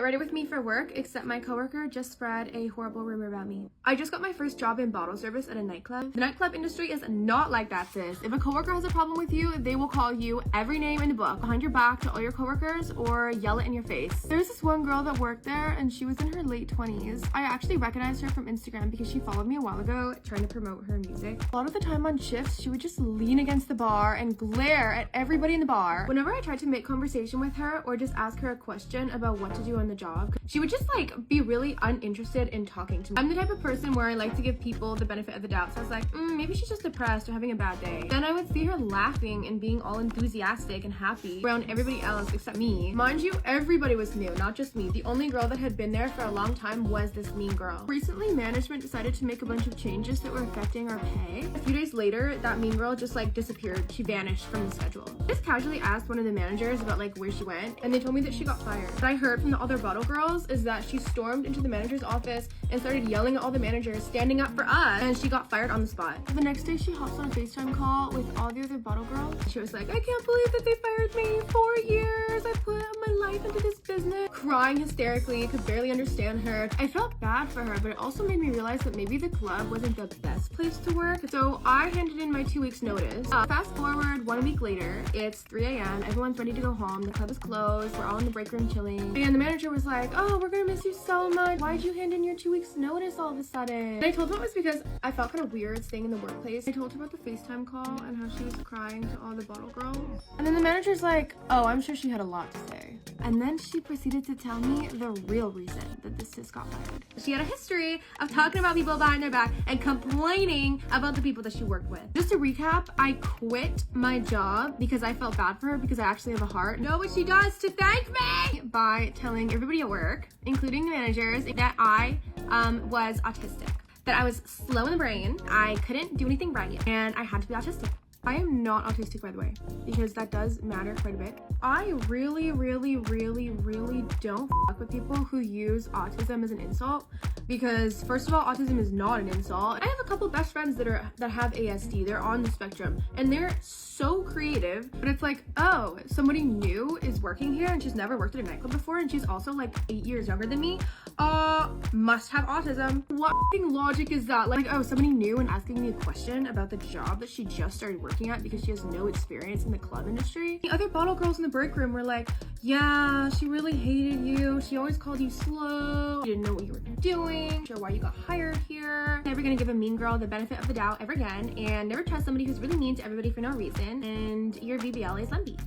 ready with me for work, except my coworker just spread a horrible rumor about me. I just got my first job in bottle service at a nightclub. The nightclub industry is not like that, sis. If a coworker has a problem with you, they will call you every name in the book behind your back to all your coworkers or yell it in your face. There's this one girl that worked there and she was in her late 20s. I actually recognized her from Instagram because she followed me a while ago trying to promote her music. A lot of the time on shifts, she would just lean against the bar and glare at everybody in the bar. Whenever I tried to make conversation with her or just ask her a question about what to do on the job, she would just like be really uninterested in talking to me. I'm the type of person where I like to give people the benefit of the doubt, so I was like, maybe she's just depressed or having a bad day. Then I would see her laughing and being all enthusiastic and happy around everybody else except me. Mind you, everybody was new, not just me. The only girl that had been there for a long time was this mean girl. Recently, management decided to make a bunch of changes that were affecting our pay. A few days later, that mean girl just like disappeared. She vanished from the schedule. I just casually asked one of the managers about like where she went, and they told me that she got fired. What I heard from the other bottle girls is that she stormed into the manager's office and started yelling at all the managers, standing up for us, and she got fired on the spot. The next day, she hops on a FaceTime call with all the other bottle girls. She was like, I can't believe that they fired me. 4 years, I put my life into this business. Crying hysterically, could barely understand her. I felt bad for her, but it also made me realize that maybe the club wasn't the best place to work. So I handed in my 2 weeks notice. Fast forward 1 week later, it's 3 a.m. Everyone's ready to go home. The club is closed. We're all in the break room chilling. And the manager was like, oh, we're gonna miss you so much. Why'd you hand in your 2 weeks notice all of a sudden? And I told her it was because I felt kind of weird staying in the workplace. I told her about the FaceTime call and how she was crying to all the bottle girls. And then the manager's like, oh, I'm sure she had a lot to say. And then she proceeded to tell me the real reason that this sis got fired. She had a history of talking about people behind their back and complaining about the people that she worked with. Just to recap, I quit my job because I felt bad for her because I actually have a heart. Know what she does to thank me? By telling everybody at work, including the managers, that I was autistic. That I was slow in the brain, I couldn't do anything right, and I had to be autistic. I am not autistic, by the way, because that does matter quite a bit. I really don't fuck with people who use autism as an insult, because first of all, autism is not an insult. I have a couple best friends that have ASD. They're on the spectrum, and they're so creative, but it's like, oh, somebody new is working here and she's never worked at a nightclub before, and she's also like 8 years younger than me. Must have autism. What f***ing logic is that? Like, oh, somebody new and asking me a question about the job that she just started working at because she has no experience in the club industry. The other bottle girls in the break room were like, yeah, she really hated you. She always called you slow. She didn't know what you were doing. Sure why you got hired here. Never gonna give a mean girl the benefit of the doubt ever again, and never trust somebody who's really mean to everybody for no reason. And your BBL is Lemby.